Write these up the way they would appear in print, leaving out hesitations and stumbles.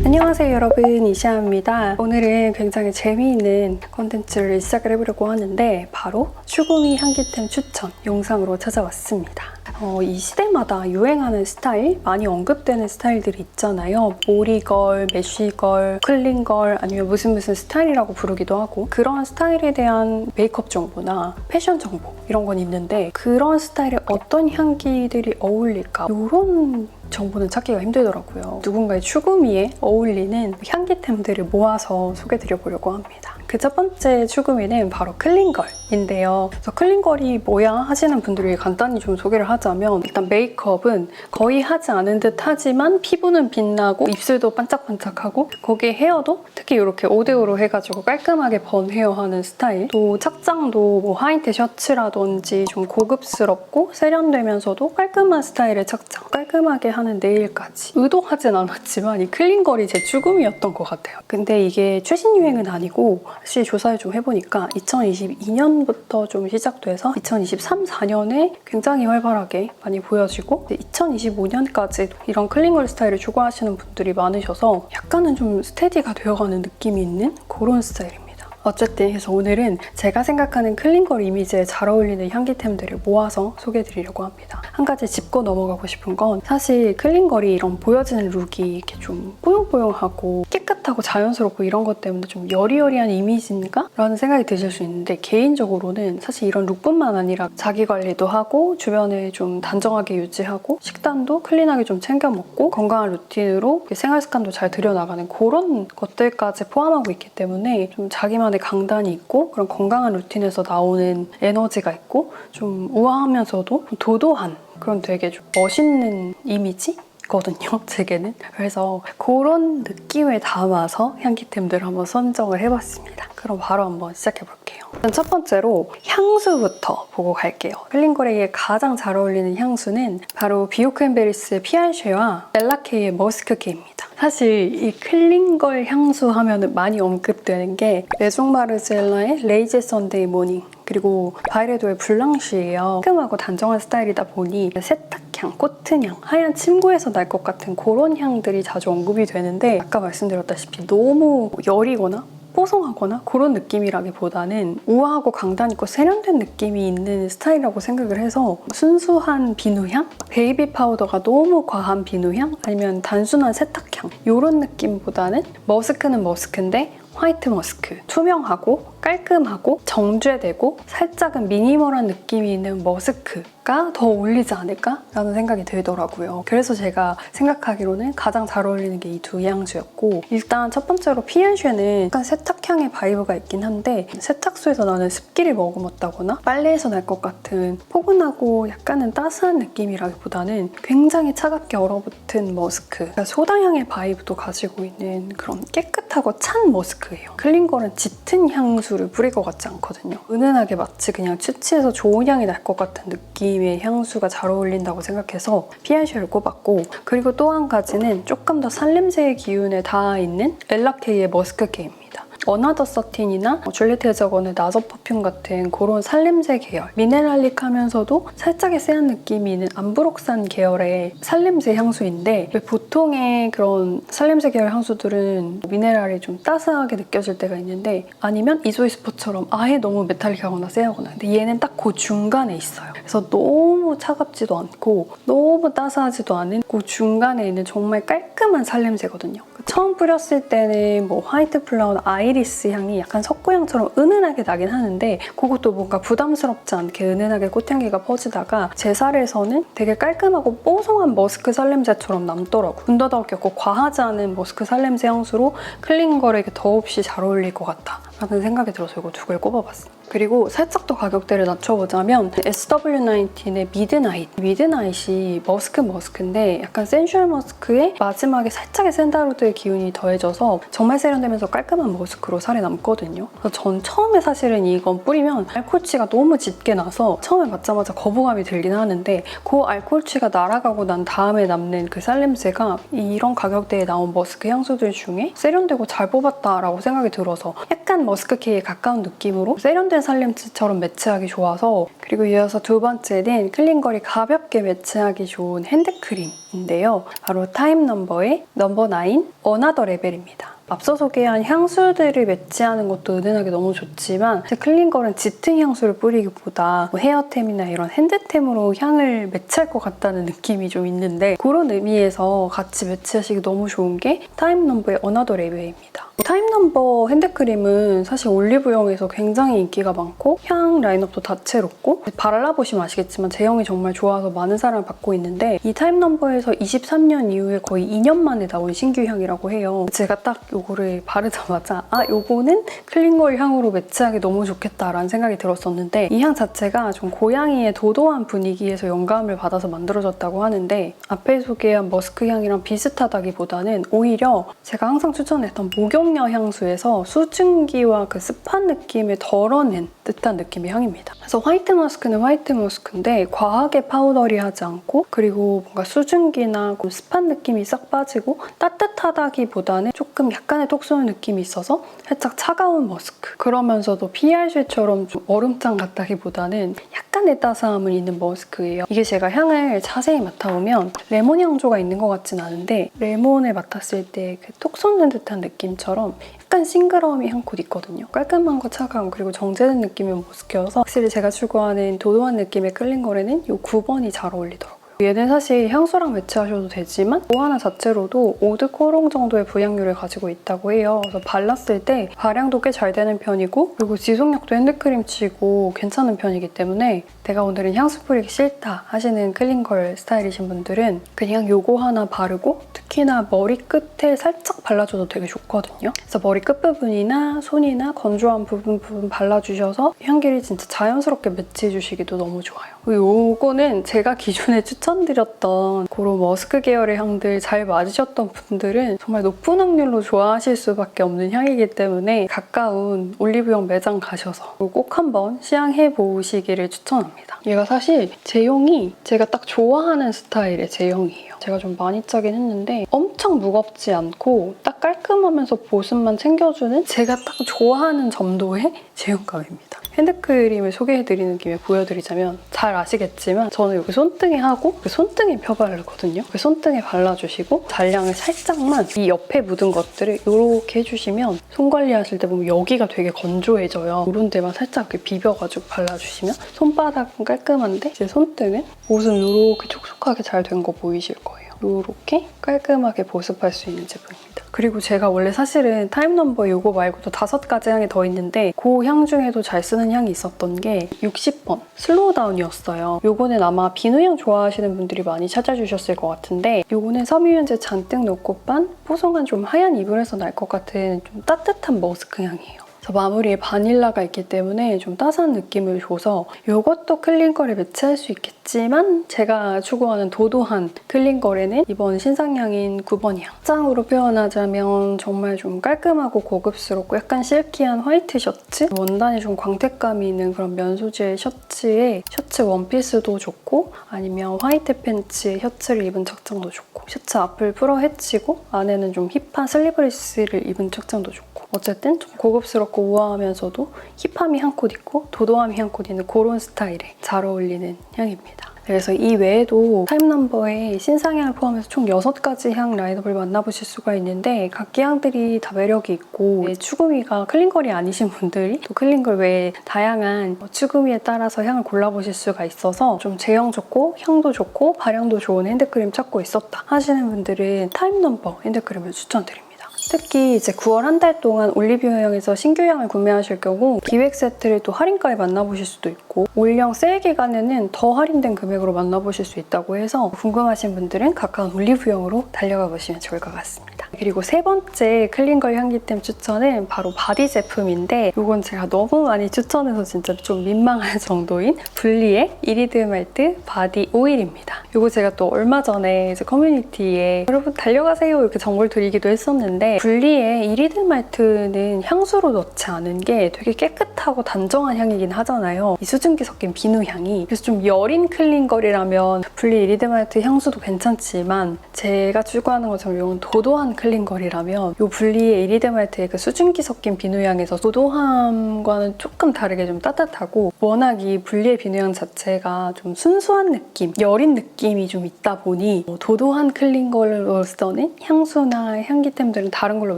안녕하세요 여러분, 이시아입니다. 오늘은 굉장히 재미있는 컨텐츠를 시작을 해보려고 하는데 바로 슈구미 향기템 추천 영상으로 찾아왔습니다. 이 시대마다 유행하는 스타일, 많이 언급되는 스타일들이 있잖아요. 모리걸, 메쉬걸, 클린걸, 아니면 무슨 스타일이라고 부르기도 하고, 그런 스타일에 대한 메이크업 정보나 패션 정보 이런 건 있는데, 그런 스타일에 어떤 향기들이 어울릴까, 이런 정보는 찾기가 힘들더라고요. 누군가의 추구미에 어울리는 향기템들을 모아서 소개해드려보려고 합니다. 그 첫 번째 추구미는 바로 클린걸인데요. 그래서 클린걸이 뭐야 하시는 분들이 간단히 좀 소개를 하자면, 일단 메이크업은 거의 하지 않은 듯 하지만 피부는 빛나고 입술도 반짝반짝하고, 거기에 헤어도 특히 이렇게 5대5로 해가지고 깔끔하게 번 헤어 하는 스타일, 또 착장도 뭐 화이트 셔츠라든지 좀 고급스럽고 세련되면서도 깔끔한 스타일의 착장, 깔끔하게 하는 네일까지. 의도하진 않았지만 이 클린걸이 제 추구미였던 것 같아요. 근데 이게 최신 유행은 아니고, 사실 조사를 좀 해보니까 2022년부터 좀 시작돼서 2023, 4년에 굉장히 활발하게 많이 보여지고, 2025년까지 이런 클린걸 스타일을 추구하시는 분들이 많으셔서 약간은 좀 스테디가 되어가는 느낌이 있는 그런 스타일입니다. 어쨌든 그래서 오늘은 제가 생각하는 클린걸 이미지에 잘 어울리는 향기템들을 모아서 소개해드리려고 합니다. 한 가지 짚고 넘어가고 싶은 건, 사실 클린걸이 이런 보여지는 룩이 이렇게 좀 뽀용뽀용하고 깨끗하고 자연스럽고 이런 것 때문에 좀 여리여리한 이미지인가? 라는 생각이 드실 수 있는데, 개인적으로는 사실 이런 룩뿐만 아니라 자기 관리도 하고 주변을 좀 단정하게 유지하고 식단도 클린하게 좀 챙겨 먹고 건강한 루틴으로 생활 습관도 잘 들여나가는 그런 것들까지 포함하고 있기 때문에 좀 자기만의 강단이 있고, 그런 건강한 루틴에서 나오는 에너지가 있고, 좀 우아하면서도 도도한 그런 되게 좀 멋있는 이미지거든요, 제게는. 그래서 그런 느낌을 담아서 향기템들을 한번 선정을 해봤습니다. 그럼 바로 한번 시작해볼게요. 일단 첫 번째로 향수부터 보고 갈게요. 클린걸에게 가장 잘 어울리는 향수는 바로 비오크앤베리스의 피안쉐와 엘라케이의 머스크케입니다. 사실 이 클린걸 향수 하면 많이 언급되는 게 메종 마르젤라의 레이제 선데이 모닝, 그리고 바이레도의 블랑쉬예요. 깔끔하고 단정한 스타일이다 보니 세탁향, 코튼향, 하얀 침구에서 날 것 같은 그런 향들이 자주 언급이 되는데, 아까 말씀드렸다시피 너무 여리거나 뽀송하거나 그런 느낌이라기보다는 우아하고 강단 있고 세련된 느낌이 있는 스타일이라고 생각을 해서, 순수한 비누향? 베이비 파우더가 너무 과한 비누향? 아니면 단순한 세탁향? 이런 느낌보다는 머스크는 머스크인데 화이트 머스크, 투명하고 깔끔하고 정제되고 살짝은 미니멀한 느낌이 있는 머스크가 더 어울리지 않을까라는 생각이 들더라고요. 그래서 제가 생각하기로는 가장 잘 어울리는 게 이 두 향수였고, 일단 첫 번째로 피안쉐는 약간 세탁향의 바이브가 있긴 한데, 세탁소에서 나는 습기를 머금었다거나 빨래에서 날 것 같은 포근하고 약간은 따스한 느낌이라기보다는 굉장히 차갑게 얼어붙은 머스크, 그러니까 소다향의 바이브도 가지고 있는 그런 깨끗하고 찬 머스크예요. 클린걸은 짙은 향수를 뿌릴 것 같지 않거든요. 은은하게 마치 그냥 취치해서 좋은 향이 날 것 같은 느낌의 향수가 잘 어울린다고 생각해서 피안쉐를 꼽았고, 그리고 또 한 가지는 조금 더 살냄새의 기운에 닿아있는 엘라케이의 머스크케입니다. 어나더 서틴이나 줄리트 헤저건의 나저 퍼퓸 같은 그런 살냄새 계열, 미네랄릭하면서도 살짝의 세한 느낌이 있는 암브록산 계열의 살냄새 향수인데, 보통의 그런 살냄새 계열 향수들은 미네랄이 좀 따스하게 느껴질 때가 있는데, 아니면 이소이스포처럼 아예 너무 메탈릭하거나 세하거나, 근데 얘는 딱 그 중간에 있어요. 그래서 너무 차갑지도 않고 너무 따스하지도 않은 그 중간에 있는 정말 깔끔한 살냄새거든요. 처음 뿌렸을 때는 뭐 화이트 플라워, 아이리스 향이 약간 석고향처럼 은은하게 나긴 하는데, 그것도 뭔가 부담스럽지 않게 은은하게 꽃향기가 퍼지다가 제 살에서는 되게 깔끔하고 뽀송한 머스크 살냄새처럼 남더라고요. 군더더기 과하지 않은 머스크 살냄새 향수로 클린걸에게 더없이 잘 어울릴 것 같다 라는 생각이 들어서 이거 두 개를 꼽아봤어요. 그리고 살짝 더 가격대를 낮춰보자면 SW19의 미드나잇. 미드나잇이 머스크인데 약간 센슈얼 머스크에 마지막에 살짝의 샌달우드의 기운이 더해져서 정말 세련되면서 깔끔한 머스크로 살이 남거든요. 그래서 전 처음에 사실은 이건 뿌리면 알코올취가 너무 짙게 나서 처음에 맞자마자 거부감이 들긴 하는데, 그 알코올취가 날아가고 난 다음에 남는 그 살냄새가 이런 가격대에 나온 머스크 향수들 중에 세련되고 잘 뽑았다라고 생각이 들어서 약간 머스크 케이크에 가까운 느낌으로 세련된 살림치처럼 매치하기 좋아서, 그리고 이어서 두 번째는 클린걸이 가볍게 매치하기 좋은 핸드크림인데요. 바로 타임 넘버의 넘버 9 어나더 레벨입니다. 앞서 소개한 향수들을 매치하는 것도 은은하게 너무 좋지만 클린걸은 짙은 향수를 뿌리기보다 헤어템이나 이런 핸드템으로 향을 매치할 것 같다는 느낌이 좀 있는데, 그런 의미에서 같이 매치하시기 너무 좋은 게 타임 넘버의 어나더 레벨입니다. 타임 넘버 핸드크림은 사실 올리브영에서 굉장히 인기가 많고 향 라인업도 다채롭고, 발라보시면 아시겠지만 제형이 정말 좋아서 많은 사랑을 받고 있는데, 이 타임 넘버에서 23년 이후에 거의 2년 만에 나온 신규 향이라고 해요. 제가 딱 요거를 바르자마자 요거는 클린걸 향으로 매치하기 너무 좋겠다라는 생각이 들었었는데, 이 향 자체가 좀 고양이의 도도한 분위기에서 영감을 받아서 만들어졌다고 하는데, 앞에 소개한 머스크 향이랑 비슷하다기보다는 오히려 제가 항상 추천했던 목욕 향수에서 수증기와 그 습한 느낌을 덜어낸 듯한 느낌의 향입니다. 그래서 화이트 머스크는 화이트 머스크인데 과하게 파우더리하지 않고, 그리고 뭔가 수증기나 습한 느낌이 싹 빠지고 따뜻하다기보다는 조금 약간의 톡 쏘는 느낌이 있어서 살짝 차가운 머스크, 그러면서도 PRC처럼 좀 얼음장 같다기보다는 약간의 따스함을 있는 머스크예요. 이게 제가 향을 자세히 맡아보면 레몬 향조가 있는 것 같진 않은데, 레몬을 맡았을 때 그 톡 쏘는 듯한 느낌처럼 약간 싱그러움이 한 콧 있거든요. 깔끔함과 차가움, 그리고 정제된 느낌의 머스크여서 확실히 제가 추구하는 도도한 느낌의 클린걸에는 이 9번이 잘 어울리더라고요. 얘는 사실 향수랑 매치하셔도 되지만 뭐 하나 자체로도 오드 코롱 정도의 부향률을 가지고 있다고 해요. 그래서 발랐을 때 발향도 꽤 잘 되는 편이고, 그리고 지속력도 핸드크림 치고 괜찮은 편이기 때문에 내가 오늘은 향수 뿌리기 싫다 하시는 클린걸 스타일이신 분들은 그냥 요거 하나 바르고, 특히나 머리 끝에 살짝 발라줘도 되게 좋거든요. 그래서 머리 끝부분이나 손이나 건조한 부분 발라주셔서 향기를 진짜 자연스럽게 매치해주시기도 너무 좋아요. 요거는 제가 기존에 추천드렸던 그런 머스크 계열의 향들 잘 맞으셨던 분들은 정말 높은 확률로 좋아하실 수밖에 없는 향이기 때문에 가까운 올리브영 매장 가셔서 꼭 한번 시향해보시기를 추천합니다. 얘가 사실 제형이 제가 딱 좋아하는 스타일의 제형이에요. 제가 좀 많이 짜긴 했는데 엄청 무겁지 않고 딱 깔끔하면서 보습만 챙겨주는 제가 딱 좋아하는 점도의 제형감입니다. 핸드크림을 소개해드리는 김에 보여드리자면, 잘 아시겠지만 저는 여기 손등에 하고 그 손등에 펴바르거든요. 그 손등에 발라주시고 잔량을 살짝만 이 옆에 묻은 것들을 이렇게 해주시면 손 관리하실 때 보면 여기가 되게 건조해져요. 이런 데만 살짝 이렇게 비벼가지고 발라주시면 손바닥은 깔끔한데 이제 손등은 보습 이렇게 촉촉하게 잘 된 거 보이실 거예요. 이렇게 깔끔하게 보습할 수 있는 제품입니다. 그리고 제가 원래 사실은 타임 넘버 이거 말고도 5가지 향이 더 있는데 그 향 중에도 잘 쓰는 향이 있었던 게 60번 슬로우 다운이었어요. 요거는 아마 비누향 좋아하시는 분들이 많이 찾아주셨을 것 같은데, 요거는 섬유유연제 잔뜩 넣고 빤 뽀송한 좀 하얀 이불에서 날 것 같은 좀 따뜻한 머스크 향이에요. 마무리에 바닐라가 있기 때문에 좀 따스한 느낌을 줘서 이것도 클린걸에 매치할 수 있겠지만, 제가 추구하는 도도한 클린걸에는 이번 신상향인 9번 향. 짱으로 표현하자면 정말 좀 깔끔하고 고급스럽고 약간 실키한 화이트 셔츠, 원단에 좀 광택감이 있는 그런 면 소재의 셔츠에 셔츠 원피스도 좋고, 아니면 화이트 팬츠에 셔츠를 입은 착장도 좋고, 셔츠 앞을 풀어 헤치고 안에는 좀 힙한 슬리브리스를 입은 착장도 좋고, 어쨌든 좀 고급스럽고 우아하면서도 힙함이 한 콧 있고 도도함이 한 콧 있는 그런 스타일에 잘 어울리는 향입니다. 그래서 이 외에도 타임 넘버에 신상향을 포함해서 총 6가지 향 라인업을 만나보실 수가 있는데, 각기 향들이 다 매력이 있고, 추구미가 클린걸이 아니신 분들이 또 클린걸 외에 다양한 추구미에 따라서 향을 골라보실 수가 있어서 좀 제형 좋고 향도 좋고 발향도 좋은 핸드크림 찾고 있었다 하시는 분들은 타임 넘버 핸드크림을 추천드립니다. 특히 이제 9월 한 달 동안 올리브영에서 신규향을 구매하실 경우 기획 세트를 또 할인가에 만나보실 수도 있고, 올영 세일 기간에는 더 할인된 금액으로 만나보실 수 있다고 해서 궁금하신 분들은 가까운 올리브영으로 달려가 보시면 좋을 것 같습니다. 그리고 세 번째 클린걸 향기템 추천은 바로 바디 제품인데, 이건 제가 너무 많이 추천해서 진짜 좀 민망할 정도인 블리의 이리드 말트 바디 오일입니다. 이거 제가 또 얼마 전에 이제 커뮤니티에 여러분 달려가세요 이렇게 정보를 드리기도 했었는데, 블리의 이리드 말트는 향수로 넣지 않은 게 되게 깨끗하고 단정한 향이긴 하잖아요. 이 수증기 섞인 비누 향이. 그래서 좀 여린 클린걸이라면 블리 이리드 말트 향수도 괜찮지만, 제가 추구하는 것처럼 이건 도도한 클린걸이라면 이 분리의 이리데말트의 그 수증기 섞인 비누향에서 도도함과는 조금 다르게 좀 따뜻하고, 워낙 이 분리의 비누향 자체가 좀 순수한 느낌, 여린 느낌이 좀 있다 보니 도도한 클린걸로서는 향수나 향기템들은 다른 걸로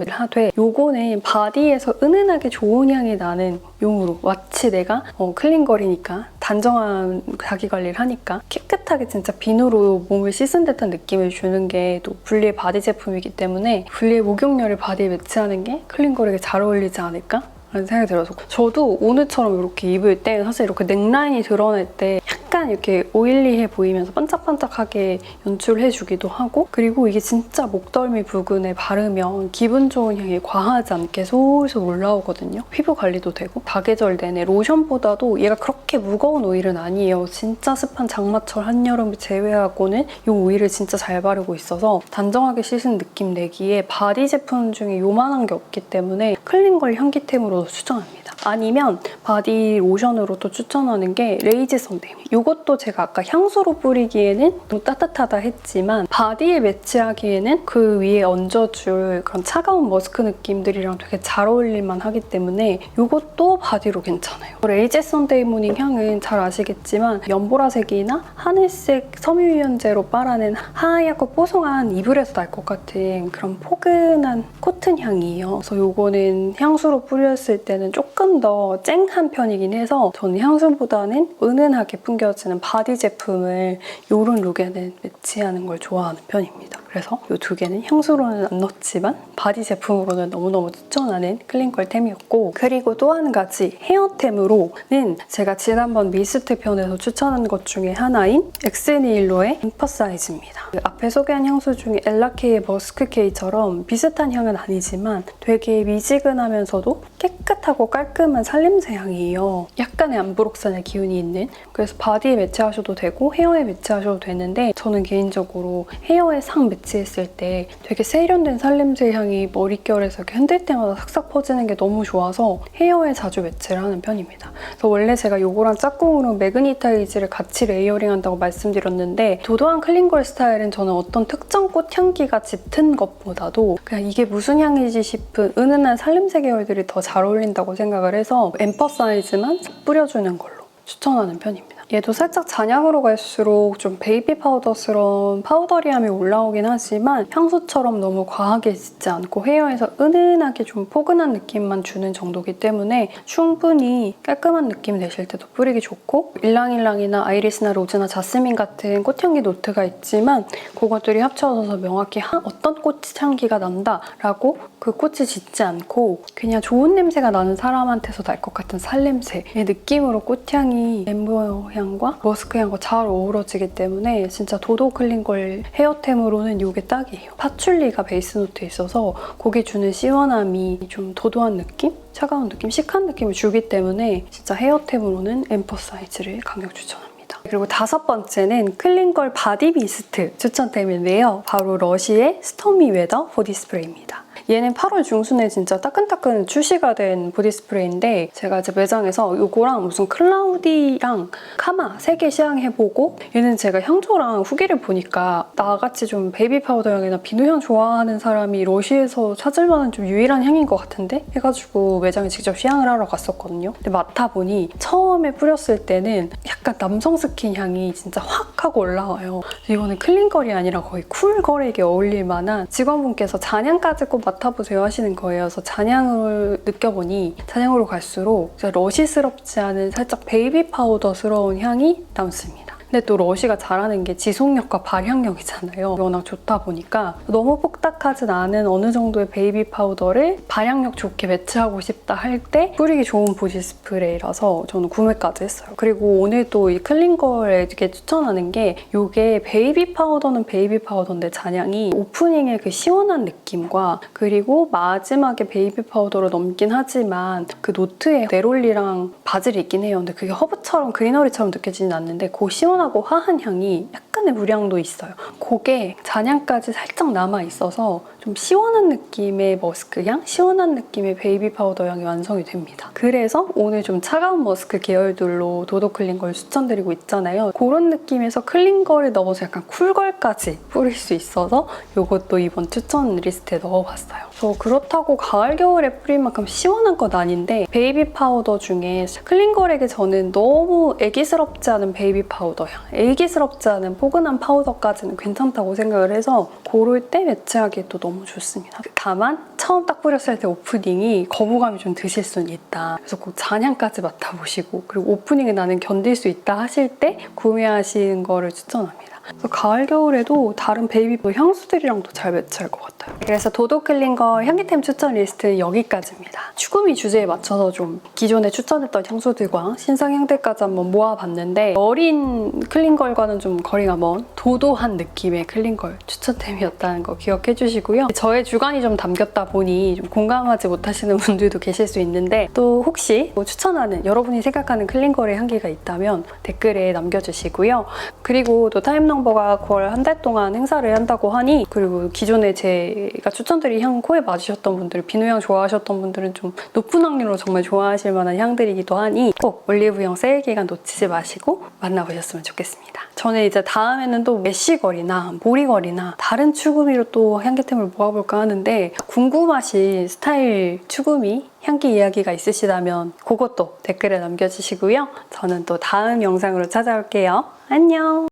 하되, 요거는 바디에서 은은하게 좋은 향이 나는 용으로, 마치 내가 클린걸이니까 단정한 자기관리를 하니까 깨끗하게 진짜 비누로 몸을 씻은 듯한 느낌을 주는 게 또 분리의 바디 제품이기 때문에 분리의 목욕료를 바디에 매치하는 게 클린걸에게 잘 어울리지 않을까? 라는 생각이 들어서, 저도 오늘처럼 이렇게 입을 때 사실 이렇게 넥라인이 드러날 때 약간 이렇게 오일리해 보이면서 반짝반짝하게 연출해주기도 하고, 그리고 이게 진짜 목덜미 부근에 바르면 기분 좋은 향이 과하지 않게 솔솔 올라오거든요. 피부 관리도 되고, 사계절 내내 로션보다도 얘가 그렇게 무거운 오일은 아니에요. 진짜 습한 장마철 한여름을 제외하고는 이 오일을 진짜 잘 바르고 있어서 단정하게 씻은 느낌 내기에 바디 제품 중에 요만한 게 없기 때문에 클린걸 향기템으로 추천합니다. 아니면 바디 로션으로 또 추천하는 게 레이지 선데이. 이것도 제가 아까 향수로 뿌리기에는 너무 따뜻하다 했지만 바디에 매치하기에는 그 위에 얹어줄 그런 차가운 머스크 느낌들이랑 되게 잘 어울릴만 하기 때문에 이것도 바디로 괜찮아요. 레이지 선데이 모닝 향은 잘 아시겠지만 연보라색이나 하늘색 섬유유연제로 빨아낸 하얗고 뽀송한 이불에서 날 것 같은 그런 포근한 코튼 향이에요. 그래서 이거는 향수로 뿌렸을 때는 조금 더 쨍한 편이긴 해서 저는 향수보다는 은은하게 풍겨지는 바디 제품을 이런 룩에는 매치하는 걸 좋아하는 편입니다. 그래서 이 두 개는 향수로는 안 넣었지만 바디 제품으로는 너무너무 추천하는 클린걸템이었고, 그리고 또 한 가지 헤어템으로는 제가 지난번 미스트 편에서 추천한 것 중에 하나인 엑스니일로의 엠퍼사이즈입니다. 그 앞에 소개한 향수 중에 엘라케이의 머스크케이처럼 비슷한 향은 아니지만 되게 미지근하면서도 깨끗하고 깔끔한 살냄새 향이에요. 약간의 암브록산의 기운이 있는, 그래서 바디에 매치하셔도 되고 헤어에 매치하셔도 되는데, 저는 개인적으로 헤어에 싹 매치했을 때 되게 세련된 살냄새 향이 머릿결에서 이렇게 흔들 때마다 싹싹 퍼지는 게 너무 좋아서 헤어에 자주 매치를 하는 편입니다. 그래서 원래 제가 이거랑 짝꿍으로 매그니타이즈를 같이 레이어링한다고 말씀드렸는데, 도도한 클린걸 스타일은 저는 어떤 특정 꽃향기가 짙은 것보다도 그냥 이게 무슨 향이지 싶은 은은한 살냄새 계열들이 더 잘 어울린다고 생각을 해서 엠퍼사이즈만 뿌려주는 걸로 추천하는 편입니다. 얘도 살짝 잔향으로 갈수록 좀 베이비 파우더스러운 파우더리함이 올라오긴 하지만 향수처럼 너무 과하게 짙지 않고 헤어에서 은은하게 좀 포근한 느낌만 주는 정도이기 때문에 충분히 깔끔한 느낌 내실 때도 뿌리기 좋고, 일랑일랑이나 아이리스나 로즈나 자스민 같은 꽃향기 노트가 있지만 그것들이 합쳐져서 명확히 어떤 꽃향기가 난다라고 그 꽃이 짙지 않고 그냥 좋은 냄새가 나는 사람한테서 날 것 같은 살냄새의 느낌으로 꽃향이 엠버 향과 머스크 향과 잘 어우러지기 때문에 진짜 도도 클린걸 헤어템으로는 이게 딱이에요. 파출리가 베이스 노트에 있어서 거기 주는 시원함이 좀 도도한 느낌? 차가운 느낌? 시크한 느낌을 주기 때문에 진짜 헤어템으로는 엠퍼사이즈를 강력 추천합니다. 그리고 다섯 번째는 클린걸 바디 미스트 추천템인데요. 바로 러쉬의 스토미 웨더 보디 스프레이입니다. 얘는 8월 중순에 진짜 따끈따끈 출시가 된 보디 스프레이인데, 제가 이제 매장에서 이거랑 무슨 클라우디랑 카마 3개 시향해보고, 얘는 제가 향조랑 후기를 보니까 나같이 좀 베이비 파우더 향이나 비누향 좋아하는 사람이 러쉬에서 찾을 만한 좀 유일한 향인 것 같은데 해가지고 매장에 직접 시향을 하러 갔었거든요. 근데 맡아보니 처음에 뿌렸을 때는 약간 남성 스킨 향이 진짜 확 하고 올라와요. 이거는 클린걸이 아니라 거의 쿨걸에게 어울릴 만한, 직원분께서 잔향까지 꼭 맡아보세요 하시는 거예요. 그래서 잔향을 느껴보니 잔향으로 갈수록 러쉬스럽지 않은 살짝 베이비 파우더스러운 향이 남습니다. 근데 또 러쉬가 잘하는 게 지속력과 발향력이잖아요. 워낙 좋다 보니까 너무 뻑딱하진 않은 어느 정도의 베이비 파우더를 발향력 좋게 매치하고 싶다 할 때 뿌리기 좋은 보디 스프레이라서 저는 구매까지 했어요. 그리고 오늘 또 이 클린걸에게 추천하는 게, 이게 베이비 파우더는 베이비 파우더인데 잔향이 오프닝의 그 시원한 느낌과, 그리고 마지막에 베이비 파우더로 넘긴 하지만 그 노트에 네롤리랑 바질이 있긴 해요. 근데 그게 허브처럼 그리너리처럼 느껴지진 않는데 그 시원하고 화한 향이 약간의 무량도 있어요. 그게 잔향까지 살짝 남아있어서 좀 좀 시원한 느낌의 머스크 향, 시원한 느낌의 베이비 파우더 향이 완성이 됩니다. 그래서 오늘 좀 차가운 머스크 계열들로 도도 클린걸 추천드리고 있잖아요. 그런 느낌에서 클린걸을 넣어서 약간 쿨걸까지 뿌릴 수 있어서 이것도 이번 추천 리스트에 넣어봤어요. 그렇다고 가을, 겨울에 뿌릴 만큼 시원한 건 아닌데 베이비 파우더 중에 클린걸에게 저는 너무 애기스럽지 않은 베이비 파우더 향, 애기스럽지 않은 포근한 파우더까지는 괜찮다고 생각을 해서 고를 때 매치하기에도 너무 좋습니다. 다만 처음 딱 뿌렸을 때 오프닝이 거부감이 좀 드실 수는 있다. 그래서 꼭 잔향까지 맡아보시고 그리고 오프닝에 나는 견딜 수 있다 하실 때 구매하시는 거를 추천합니다. 그래서 가을, 겨울에도 다른 베이비 향수들이랑도 잘 매치할 것 같아요. 그래서 도도 클린걸 향기템 추천 리스트는 여기까지입니다. 추구미 주제에 맞춰서 좀 기존에 추천했던 향수들과 신상 향들까지 한번 모아봤는데 어린 클린걸과는 좀 거리가 먼 도도한 느낌의 클린걸 추천템이었다는 거 기억해 주시고요. 저의 주관이 좀 담겼다 보니 좀 공감하지 못하시는 분들도 계실 수 있는데 또 혹시 추천하는 여러분이 생각하는 클린걸의 향기가 있다면 댓글에 남겨주시고요. 그리고 또 타임넘버가 9월 한 달 동안 행사를 한다고 하니 그리고 기존에 제가 추천드린 향 코에 맞으셨던 분들, 비누향 좋아하셨던 분들은 좀 높은 확률로 정말 좋아하실 만한 향들이기도 하니 꼭 올리브영 세일 기간 놓치지 마시고 만나보셨으면 좋겠습니다. 저는 이제 다음에는 또 메쉬걸이나 모리걸이나 다른 추구미로 또 향기템을 모아볼까 하는데 궁금하신 스타일 추구미 향기 이야기가 있으시다면 그것도 댓글에 남겨주시고요. 저는 또 다음 영상으로 찾아올게요. 안녕!